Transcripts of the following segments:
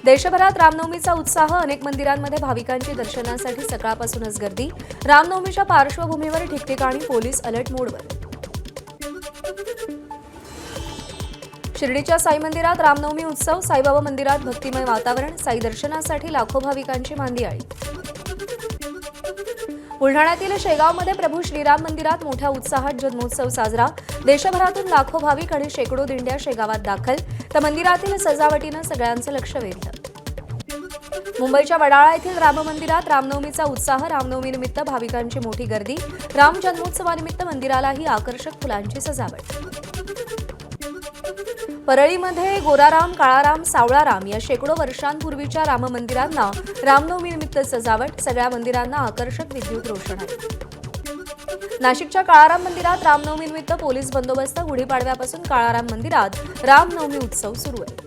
देशभरात रामनवमीचा उत्साह, अनेक मंदिरांमध्ये भाविकांची दर्शनासाठी सकाळपासूनच गर्दी। रामनवमीच्या पार्श्वभूमीवर ठिकठिकाणी पोलीस अलर्ट मोडवर। शिर्डीच्या साई मंदिरात रामनवमी उत्सव, साईबाबा मंदिरात भक्तिमय वातावरण, साई दर्शनासाठी लाखो भाविकांची मांदियाळी। बुलढाण्यातील शेगावमध्ये प्रभू श्रीराम मंदिरात मोठ्या उत्साहात जन्मोत्सव साजरा। देशभरातून लाखो भाविक आणि शेकडो दिंड्या शेगावात दाखल, तर मंदिरातील सजावटीनं सगळ्यांचं लक्ष वेधलं। मुंबईच्या वडाळा येथील राम मंदिरात रामनवमीचा उत्साह, रामनवमीनिमित्त भाविकांची मोठी गर्दी। राम जन्मोत्सवानिमित्त मंदिरालाही आकर्षक फुलांची सजावट। परळीमध्ये गोराराम, काळाराम, सावळाराम या शेकडो वर्षांपूर्वीच्या राम मंदिरांना रामनवमीनिमित्त सजावट, सगळ्या मंदिरांना आकर्षक विद्युत रोषणाई। नाशिकच्या काळाराम मंदिरात रामनवमीनिमित्त पोलीस बंदोबस्त, गुढीपाडव्यापासून काळाराम मंदिरात रामनवमी उत्सव सुरू आहे।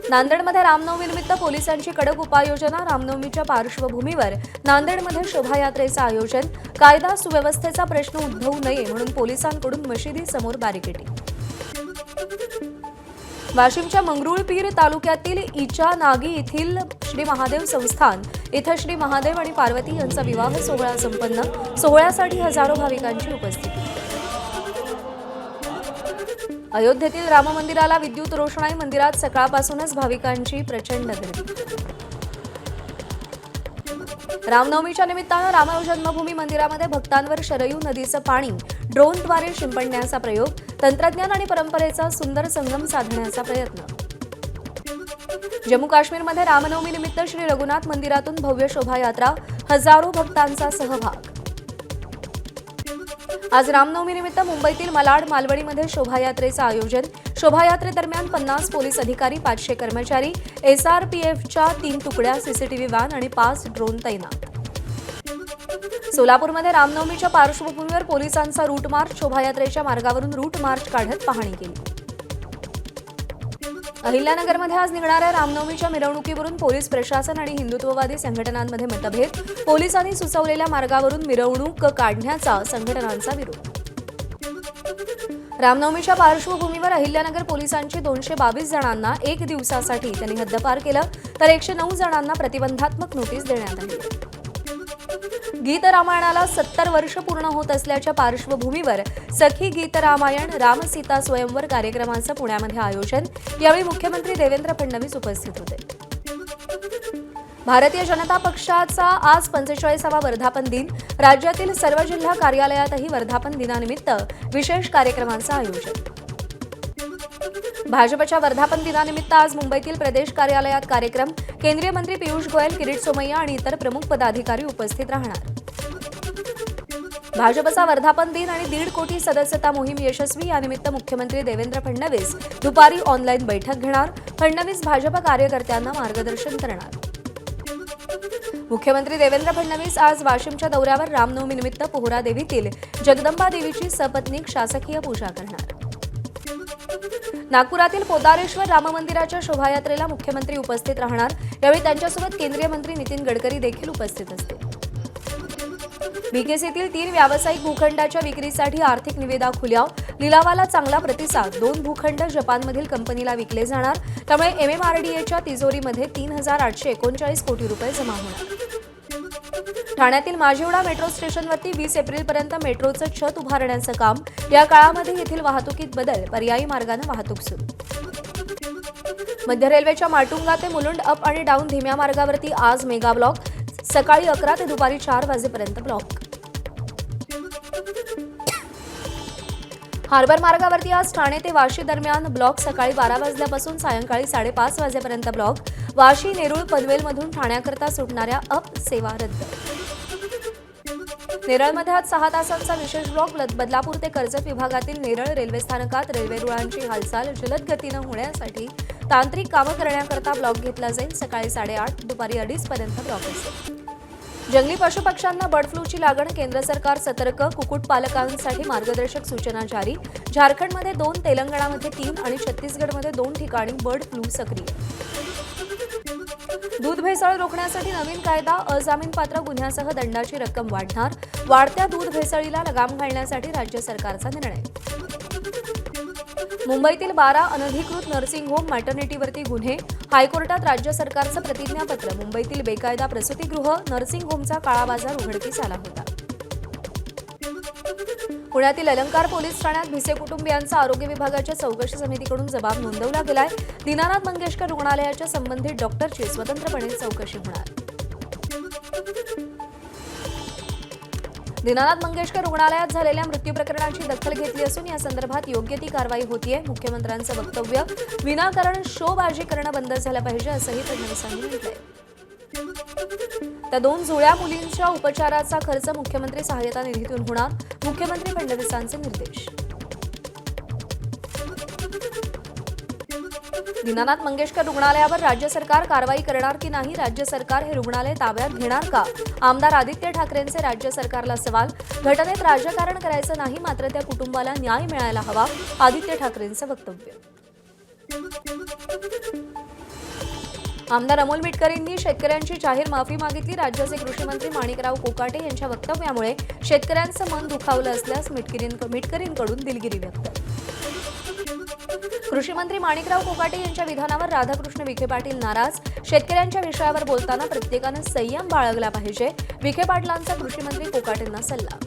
नांदेडमध्ये रामनवमीनिमित्त पोलिसांची कडक उपाययोजना, रामनवमीच्या पार्श्वभूमीवर नांदेडमध्ये शोभायात्रेचं आयोजन, कायदा सुव्यवस्थेचा प्रश्न उद्भवू नये म्हणून पोलिसांकडून मशिदीसमोर बॅरिकेडिंग। वाशिमच्या मंगरुळपीर तालुक्यातील इचा नागी येथील श्री महादेव संस्थान इथं श्री महादेव आणि पार्वती यांचा विवाह सोहळा संपन्न, सोहळ्यासाठी हजारो भाविकांची उपस्थिती। अयोध्येतील राम मंदिराला विद्युत रोषणाई, मंदिरात सकाळपासूनच भाविकांची प्रचंड गर्दी। रामनवमीच्या निमित्तानं राम जन्मभूमी मंदिरामध्ये भक्तांवर शरयू नदीचं पाणी ड्रोनद्वारे शिंपडण्याचा प्रयोग, तंत्रज्ञान आणि परंपरेचा सुंदर संगम साधण्याचा प्रयत्न। जम्मू काश्मीरमध्ये रामनवमीनिमित्त श्री रघुनाथ मंदिरातून भव्य शोभायात्रा, हजारो भक्तांचा सहभाग। आज रामनवमीनिमित्त मुंबईतील malaड मालवणीमध्ये शोभायात्रेचं आयोजन, शोभायात्रेदरम्यान 50 पोलीस अधिकारी, 500 कर्मचारी, SRPFच्या 3 तुकड्या, CCTV व्हॅन आणि 5 ड्रोन तैनात। सोलापूरमध्ये रामनवमीच्या पार्श्वभूमीवर पोलिसांचा रूट मार्च, शोभायात्रेच्या मार्गावरून रूट मार्च काढत पाहणी केली। अहिल्यानगरमध्ये आज निघणाऱ्या रामनवमीच्या मिरवणुकीवरून पोलीस प्रशासन आणि हिंदुत्ववादी संघटनांमध्ये मतभेद, पोलिसांनी सुचवलेल्या मार्गावरून मिरवणूक काढण्याचा संघटनांचा विरोध। रामनवमीच्या पार्श्वभूमीवर अहिल्यानगर पोलिसांची 222 जणांना 1 दिवसासाठी त्यांनी हद्दपार केलं, तर 109 जणांना प्रतिबंधात्मक नोटीस देण्यात आली। गीत रामायणाला 70 वर्ष पूर्ण होत असल्याच्या पार्श्वभूमीवर सखी गीत रामायण राम सीता स्वयंवर कार्यक्रमाचं पुण्यामध्ये आयोजन, यावेळी मुख्यमंत्री देवेंद्र फडणवीस उपस्थित होते। भारतीय जनता पक्षाचा आज 45वा वर्धापन दिन, राज्यातील सर्व जिल्हा कार्यालयातही वर्धापन दिनानिमित्त विशेष कार्यक्रमांचं आयोजन। भाजपच्या वर्धापन दिनानिमित्त आज मुंबईतील प्रदेश कार्यालयात कार्यक्रम, केंद्रीय मंत्री पियुष गोयल, किरीट सोमय्या आणि इतर प्रमुख पदाधिकारी उपस्थित राहणार। भाजपचा वर्धापन दिन आणि 1.5 कोटी सदस्यता मोहीम यशस्वी, यानिमित्त मुख्यमंत्री देवेंद्र फडणवीस दुपारी ऑनलाईन बैठक घेणार। फडणवीस भाजप कार्यकर्त्यांना मार्गदर्शन करणार। मुख्यमंत्री देवेंद्र फडणवीस आज वाशिमच्या दौऱ्यावर, रामनवमीनिमित्त पोहरा देवीतील जगदंबा देवीची सपत्नीक शासकीय पूजा करणार। नागपुरातील पोदारेश्वर राम मंदिराच्या शोभायात्रेला मुख्यमंत्री उपस्थित राहणार, यावेळी त्यांच्यासोबत केंद्रीय मंत्री नितीन गडकरी देखील उपस्थित असतील। बीकेसीतील 3 व्यावसायिक भूखंडाच्या विक्रीसाठी आर्थिक निविदा खुल्या, लिलावाला चांगला प्रतिसाद, 2 भूखंड जपानमधील कंपनीला विकले जाणार, त्यामुळे MMRDAच्या तिजोरीमध्ये 3,839 कोटी रुपये जमा होणार। ठाण्यातील माझिवडा मेट्रो स्टेशनवरती 20 एप्रिलपर्यंत मेट्रोचं छत उभारण्याचं काम, या काळामध्ये येथील वाहतुकीत बदल, पर्यायी मार्गाने वाहतूक सुरू। मध्य रेल्वेच्या माटुंगा ते मुलुंड अप आणि डाऊन धीम्या मार्गावरती आज मेगा ब्लॉक, सकाळी 11 ते दुपारी 4 वाजेपर्यंत ब्लॉक। हार्बर मार्गावरती आज ठाणे ते वाशी दरम्यान ब्लॉक, सकाळी 12 वाजल्यापासून सायंकाळी 5:30 वाजेपर्यंत ब्लॉक। वाशी, नेरूळ, पनवेलमधून ठाण्याकरता सुटणाऱ्या अप सेवा रद्द। नेरळमध्ये आज 6 तासांचा विशेष ब्लॉक, बदलापूर ते कर्जत विभागातील नेरळ रेल्वे स्थानकात रेल्वे रुळांची हालचाल जलद गतीनं होण्यासाठी तांत्रिक कामं करण्याकरता ब्लॉक घेतला जाईल, सकाळी 8:30 दुपारी 2:30 पर्यंत ब्लॉक असेल। जंगली पशुपक्ष्यांना बर्ड फ्लूची लागण, केंद्र सरकार सतर्क, कुक्कुटपालकांसाठी मार्गदर्शक सूचना जारी। झारखंडमध्ये 2, तेलंगणामध्ये 3 आणि छत्तीसगडमध्ये 2 ठिकाणी बर्ड फ्लू सक्रिय। दूध भेसळ रोखण्यासाठी नवीन कायदा, अजामीनपात्र गुन्ह्यासह दंडाची रक्कम वाढणार, वाढत्या दूध भेसळीला लगाम घालण्यासाठी राज्य सरकारचा निर्णय। मुंबईतील 12 अनधिकृत नर्सिंग होम मॅटर्निटीवरती गुन्हे, हायकोर्टात राज्य सरकारचं प्रतिज्ञापत्र. मुंबईतील बेकायदा प्रसूतीगृह, नर्सिंग होमचा काळाबाजार उघडकीस आला होता. पुण्यातील अलंकार पोलीस ठाण्यात भिसे कुटुंबियांचा आरोग्य विभागाच्या चौकशी समितीकडून जबाब नोंदवला गेलाय. दीनानाथ मंगेशकर रुग्णालयाच्या संबंधित डॉक्टरची स्वतंत्रपणे चौकशी होणार. दीनानाथ मंगेशकर रुग्णालयात झालेल्या मृत्यू प्रकरणाची दखल घेतली असून या संदर्भात योग्य ती कारवाई होतीये. मुख्यमंत्र्यांचं वक्तव्य, विनाकारण शोबाजी करणं बंद झालं पाहिजे असंही फडणवीसांनी म्हटलंय. त्या 2 जुळ्या मुलींच्या उपचाराचा खर्च मुख्यमंत्री सहाय्यता निधीतून होणार. मुख्यमंत्री फडणवीसांचे निर्देश. दीनानाथ मंगेशकर रुग्णालयावर राज्य सरकार कारवाई करणार की नाही? राज्य सरकार हे रुग्णालय ताब्यात घेणार का? आमदार आदित्य ठाकरेंचे राज्य सरकारला सवाल. घटनेत राजकारण करायचं नाही, मात्र त्या कुटुंबाला न्याय मिळायला हवा. आदित्य ठाकरेंचं वक्तव्य. आमदार अमोल मिटकरींनी शेतकऱ्यांची जाहीर माफी मागितली. राज्याचे कृषी मंत्री माणिकराव कोकाटे यांच्या वक्तव्यामुळे शेतकऱ्यांचं मन दुखावलं असल्यास मिटकरींकडून दिलगिरी व्यक्त. कृषी मंत्री माणिकराव कोकाटे यांच्या विधानावर राधाकृष्ण विखे पाटील नाराज. शेतकऱ्यांच्या विषयावर बोलताना प्रत्येकानं संयम बाळगला पाहिजे. विखे पाटलांचा कृषी मंत्री कोकाटेंना सल्ला.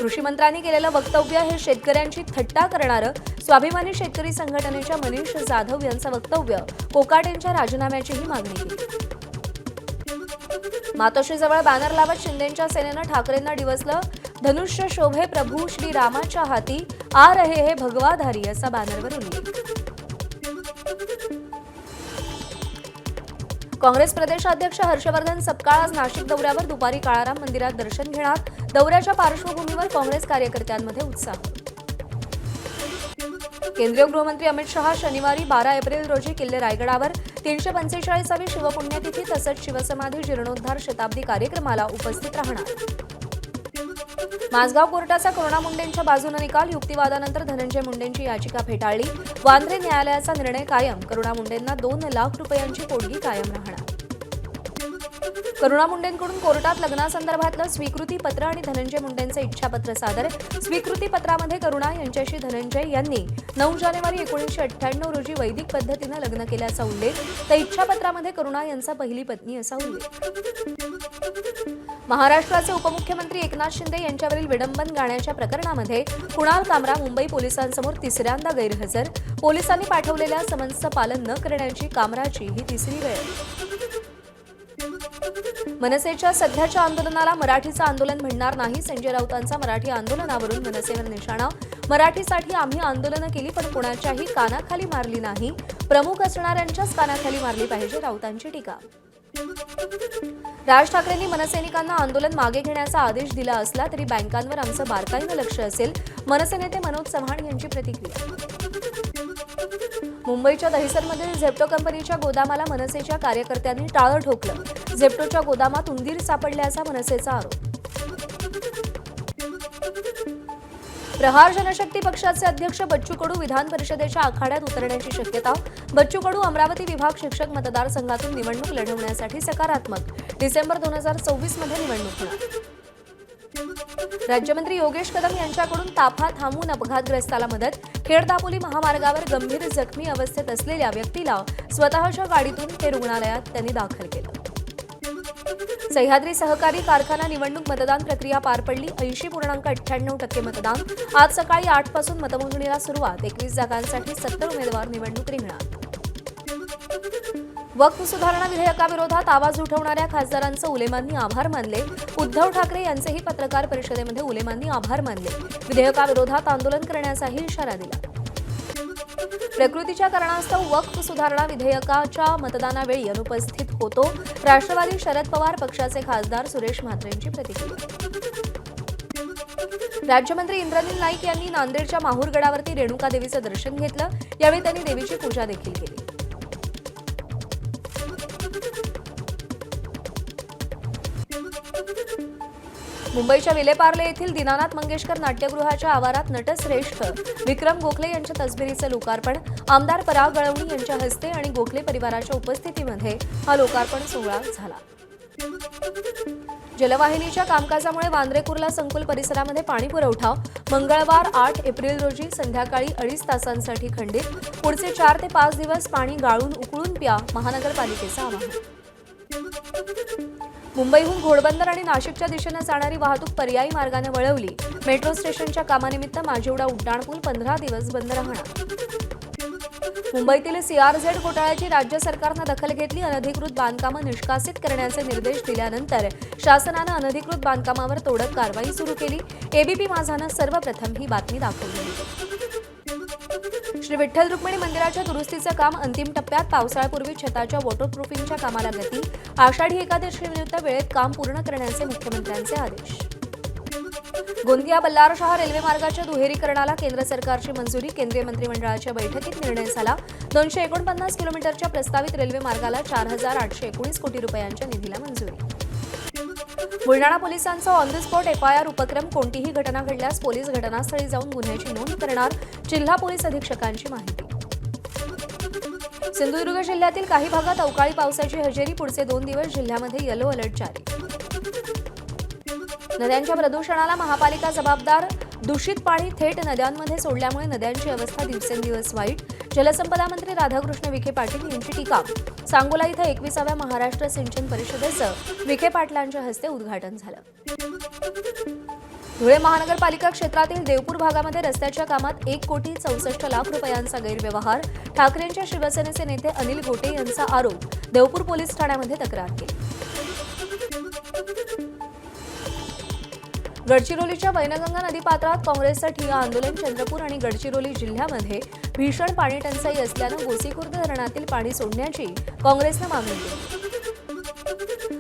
कृषी मंत्र्यांनी केलेलं वक्तव्य हे शेतकऱ्यांची थट्टा करणारं. स्वाभिमानी शेतकरी संघटनेच्या मनीष जाधव यांचं वक्तव्य. कोकाटेंच्या राजीनाम्याचीही मागणी केली. मातोश्रीजवळ बॅनर लावत शिंदेंच्या सेनेनं ठाकरेंना डिवचलं. धनुष्य शोभे प्रभू श्री रामाच्या हाती, आ रहे हे भगवाधारी असा बॅनरवर उल्लेख. काँग्रेस प्रदेशाध्यक्ष हर्षवर्धन सपकाळ आज नाशिक दौऱ्यावर. दुपारी काळाराम मंदिरात दर्शन घेणार. दौऱ्याच्या पार्श्वभूमीवर काँग्रेस कार्यकर्त्यांमध्ये उत्साह. केंद्रीय गृहमंत्री अमित शहा शनिवारी 12 एप्रिल रोजी किल्ले रायगडावर 345वी शिवपुण्यतिथी तसंच शिवसमाधी जीर्णोद्धार शताब्दी कार्यक्रमाला उपस्थित राहणार. माझगाव कोर्टाचा करुणा मुंडेंच्या बाजूने निकाल. युक्तिवादानंतर धनंजय मुंडेंची याचिका फेटाळली. वांद्रे न्यायालयाचा निर्णय कायम. करुणा मुंडेंना 2 लाख रुपयांची पोटगी कायम राहणार. करुणा मुंडेंकडून कोर्टात लग्नासंदर्भातलं स्वीकृती पत्र आणि धनंजय मुंडेंचे इच्छापत्र सादर. स्वीकृती पत्रामध्ये करुणा यांच्याशी धनंजय यांनी 9 जानेवारी 1998 रोजी वैदिक पद्धतीनं लग्न केल्याचा उल्लेख, तर इच्छापत्रामध्ये करुणा यांचा पहिली पत्नी असा उल्लेख. महाराष्ट्राचे उपमुख्यमंत्री एकनाथ शिंदे यांच्यावरील विडंबन गाण्याच्या प्रकरणामध्ये कुणाल कामरा मुंबई पोलिसांसमोर तिसऱ्यांदा गैरहजर. पोलिसांनी पाठवलेल्या समन्सचं पालन न करण्याची कामराची ही तिसरी वेळ. मनसेच्या सध्याच्या आंदोलनाला मराठीचं आंदोलन म्हणणार नाही. संजय राऊतांचा मराठी आंदोलनावरून मनसेवर निशाणा. मराठीसाठी आम्ही आंदोलनं केली पण कोणाच्याही कानाखाली मारली नाही. प्रमुख असणाऱ्यांच्याच कानाखाली मारली पाहिजे, राऊतांची टीका. राज ठाकरेंनी मनसैनिकांना आंदोलन मागे घेण्याचा आदेश दिला असला तरी बँकांवर आमचं बारकाईनं लक्ष असेल. मनसे नेते मनोज चव्हाण यांची प्रतिक्रिया. मुंबईच्या दहिसरमधील झेप्टो कंपनीच्या गोदामाला मनसेच्या कार्यकर्त्यांनी टाळं ठोकलं. झेप्टोच्या गोदामात उंदीर सापडल्याचा मनसेचा आरोप. प्रहार जनशक्ती पक्षाचे अध्यक्ष बच्चू कडू विधान परिषदेच्या आखाड्यात उतरण्याची शक्यता. बच्चू कडू अमरावती विभाग शिक्षक मतदारसंघातून निवडणूक लढवण्यासाठी सकारात्मक. डिसेंबर 2024 मध्ये निवडणूक होणार. राज्यमंत्री योगेश कदम यांच्याकडून ताफा थांबून अपघातग्रस्ताला मदत. खेड दापोली महामार्गावर गंभीर जखमी अवस्थेत असलेल्या व्यक्तीला स्वतःच्या गाडीतून ते रुग्णालयात त्यांनी दाखल केलं. सह्याद्री सहकारी कारखाना निवडणूक मतदान प्रक्रिया पार पडली. 80.98% मतदान. आज सकाळी 8 पासून मतमोजणीला सुरुवात. 21 जागांसाठी 70 उमेदवार निवडणूक रिंगणात. वक्फ सुधारणा विधेयकाविरोधात आवाज उठवणाऱ्या खासदारांचे उलेमांनी आभार मानले. उद्धव ठाकरे यांचेही पत्रकार परिषदेमध्ये उलेमांनी आभार मानले. विधेयकाविरोधात आंदोलन करण्याचाही इशारा दिला. प्रकृतीच्या कारणास्तव वक्फ सुधारणा विधेयकाच्या मतदानावेळी अनुपस्थित होतो. राष्ट्रवादी शरद पवार पक्षाचे खासदार सुरेश म्हात्रेंची प्रतिक्रिया. राज्यमंत्री इंद्रनील नाईक यांनी नांदेडच्या माहूरगडावरती रेणुका देवीचं दर्शन घेतलं. यावेळी त्यांनी देवीची पूजा देखील केली. मुंबईच्या विलेपार्ले येथील दीनानाथ मंगेशकर नाट्यगृहाच्या आवारात नटश्रेष्ठ विक्रम गोखले यांच्या तसबिरीचं लोकार्पण. आमदार पराग गळवणी यांच्या हस्ते आणि गोखले परिवाराच्या उपस्थितीमध्ये हा लोकार्पण सोहळा झाला. जलवाहिनीच्या कामकाजामुळे वांद्रे कुर्ला संकुल परिसरामध्ये पाणी पुरवठा मंगळवार 8 एप्रिल रोजी संध्याकाळी 2.5 तासांसाठी खंडित. पुढचे 4 ते 5 दिवस पाणी गाळून उकळून प्या, महानगरपालिकेचं आवाहन. मुंबईहून घोडबंदर आणि नाशिकच्या दिशेने जाणारी वाहतूक पर्यायी मार्गाने वळवली. मेट्रो स्टेशनच्या कामानिमित्त माजिवडा उड्डाणपूल 15 दिवस बंद राहणार. मुंबईतील सीआरझेड घोटाळ्याची राज्य सरकारनं दखल घेतली. अनधिकृत बांधकामं निष्कासित करण्याचे निर्देश दिल्यानंतर शासनानं अनधिकृत बांधकामावर तोडक कारवाई सुरू केली. एबीपी माझानं सर्वप्रथम ही बातमी दाखवली. श्री विठ्ठल रुक्मिणी मंदिराच्या दुरुस्तीचं काम अंतिम टप्प्यात. पावसाळ्यापूर्वी छताच्या वॉटरप्रूफिंगच्या कामाला गती. आषाढी एकादशीनिमित्त वेळेत काम पूर्ण करण्याचे मुख्यमंत्र्यांचे आदेश. गोंदिया बल्लारशाह रेल्वे मार्गाच्या दुहेरीकरणाला केंद्र सरकारची मंजुरी. केंद्रीय मंत्रिमंडळाच्या बैठकीत निर्णय झाला. 249 किलोमीटरच्या प्रस्तावित रेल्वे मार्गाला 4,819 कोटी रुपयांच्या निधीला मंजुरी. बुलडाणा पोलिसांचा ऑन द स्पॉट एफआयआर उपक्रम. कोणतीही घटना घडल्यास पोलीस घटनास्थळी जाऊन गुन्ह्याची नोंद करणार. जिल्हा पोलीस अधीक्षकांची माहिती. सिंधुदुर्ग जिल्ह्यातील काही भागात अवकाळी पावसाची हजेरी. पुढचे 2 दिवस जिल्ह्यामध्ये येलो अलर्ट जारी. नद्यांच्या प्रदूषणाला महापालिका जबाबदार. दूषित पाणी थेट नद्यांमध्ये सोडल्यामुळे नद्यांची अवस्था दिवसेंदिवस वाईट. जलसंपदा मंत्री राधाकृष्ण विखे पाटील यांची टीका. सांगोला इथं 21व्या महाराष्ट्र सिंचन परिषदेचं विखे पाटलांच्या हस्ते उद्घाटन झालं. धुळे महानगरपालिका क्षेत्रातील देवपूर भागामध्ये रस्त्याच्या कामात 1,64,00,00,000 रुपयांचा गैरव्यवहार. ठाकरेंच्या शिवसेनेचे नेते अनिल गोटे यांचा आरोप. देवपूर पोलीस ठाण्यामध्ये तक्रार केली. गडचिरोलीच्या वैनगंगा नदीपात्रात काँग्रेसचं ठिय्या आंदोलन. चंद्रपूर आणि गडचिरोली जिल्ह्यामध्ये भीषण पाणी टंचाई असल्यानं गोसीखुर्द धरणातील पाणी सोडण्याची काँग्रेसनं मागणी केली.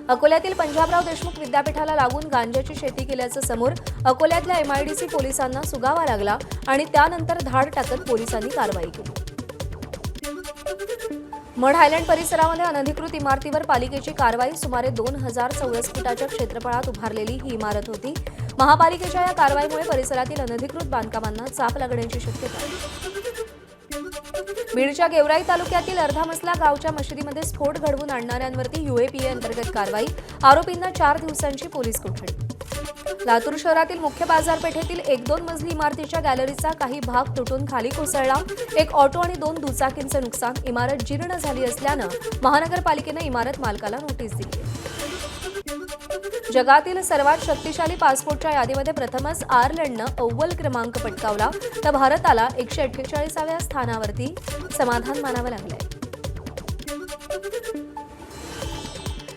अकोल्यातील पंजाबराव देशमुख विद्यापीठाला लागून गांजाची शेती केल्याचं समोर. अकोल्यातल्या एमआयडीसी पोलिसांना सुगावा लागला आणि त्यानंतर धाड टाकत पोलिसांनी कारवाई केली. मड हायलँड परिसरामध्ये अनधिकृत इमारतीवर पालिकेची कारवाई. सुमारे 2,000 चौरस फुटाच्या क्षेत्रफळात उभारलेली ही इमारत होती. महापालिकेच्या या कारवाईमुळे परिसरातील अनधिकृत बांधकामांना चाप लागण्याची शक्यता आहे. बीडच्या गेवराई तालुक्यातील अर्धामसला गावच्या मशिदीमध्ये स्फोट घडवून आणणाऱ्यांवरती यूएपीए अंतर्गत कारवाई. आरोपींना 4 दिवसांची पोलीस कोठडी. लातूर शहरातील मुख्य बाजारपेठेतील 1-2 मजली इमारतीच्या गॅलरीचा काही भाग तुटून खाली कोसळला. 1 ऑटो आणि 2 दुचाकींचं नुकसान. इमारत जीर्ण झाली असल्यानं महानगरपालिकेनं इमारत मालकाला नोटीस दिली आहे. जगातील सर्वात शक्तिशाली पासपोर्टच्या यादीमध्ये प्रथमच आयर्लंडनं अव्वल क्रमांक पटकावला. तर भारताला 148व्या स्थानावरती समाधान मानावं लागलंय.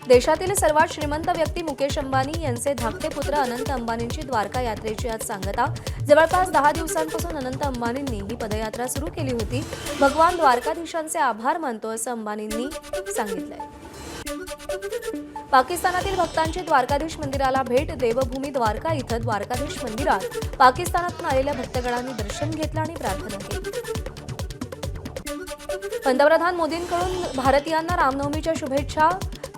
देशातील सर्वात श्रीमंत व्यक्ती मुकेश अंबानी यांचे धाकटे पुत्र अनंत अंबानींची द्वारका यात्रेची आज सांगता. जवळपास 10 दिवसांपासून अनंत अंबानींनी ही पदयात्रा सुरू केली होती. भगवान द्वारकाधीशांचे आभार मानतो असं अंबानींनी सांगितलंय. पाकिस्तानातील भक्तांची द्वारकाधीश मंदिराला भेट. देवभूमी द्वारका इथं द्वारकाधीश मंदिरात पाकिस्तानातून आलेल्या भक्तगणांनी दर्शन घेतलं आणि प्रार्थना केली. पंतप्रधान मोदींकडून भारतीयांना रामनवमीच्या शुभेच्छा.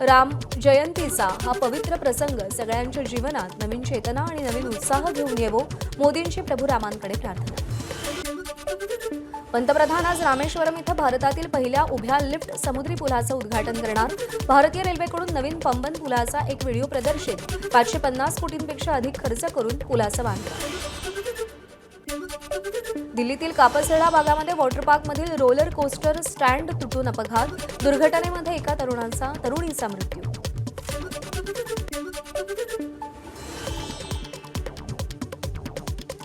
राम जयंतीचा हा पवित्र प्रसंग सगळ्यांच्या जीवनात नवीन चेतना आणि नवीन उत्साह घेऊन येवो. मोदींची प्रभू रामांकडे प्रार्थना. पंतप्रधान आज रामेश्वरम इथं भारतातील पहिल्या उभ्या लिफ्ट समुद्री पुलाचं उद्घाटन करणार. भारतीय रेल्वेकडून नवीन पंबन पुलाचा एक व्हिडिओ प्रदर्शित. 550 कोटींपेक्षा अधिक खर्च करून पुलाचं बांधकाम. दिल्लीतील कापसहेडा भागामध्ये वॉटर पार्कमधील रोलर कोस्टर स्टँड तुटून अपघात. दुर्घटनेमध्ये एका तरुणीचा मृत्यू.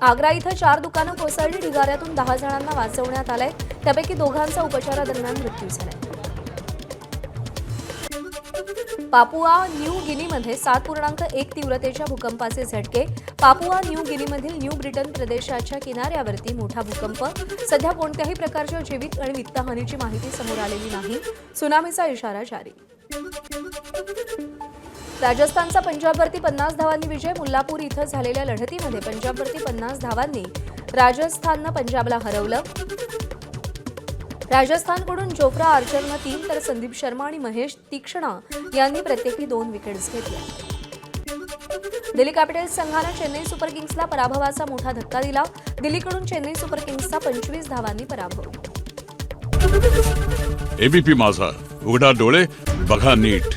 आग्रा इथं 4 दुकानं कोसळली. ढिगाऱ्यातून 10 जणांना वाचवण्यात आलंय. त्यापैकी 2घांचा उपचारादरम्यान मृत्यू झालाय. पापुआ न्यू गिनीमध्ये 7.1 तीव्रतेच्या भूकंपाचे झटके. पापुआ न्यू गिनीमधील न्यू ब्रिटन प्रदेशाच्या किनाऱ्यावरती मोठा भूकंप. सध्या कोणत्याही प्रकारच्या जीवित आणि वित्तहानीची माहिती समोर आलेली नाही. सुनामीचा इशारा जारी. राजस्थानचा पंजाबवरती 50 धावांनी विजय. मुल्लापूर इथं झालेल्या लढतीमध्ये पंजाबवरती 50 धावांनी राजस्थाननं पंजाबला हरवलं. राजस्थानकडून जोफ्रा आर्चरनं 3 तर संदीप शर्मा आणि महेश तीक्ष्णा यांनी प्रत्येकी 2 विकेट्स घेतल्या. दिल्ली कॅपिटल्स संघानं चेन्नई सुपर किंग्सला पराभवाचा मोठा धक्का दिला. दिल्लीकडून चेन्नई सुपर किंग्सचा 25 धावांनी पराभव. एबीपी माझा, उघडा डोळे बघा नीट.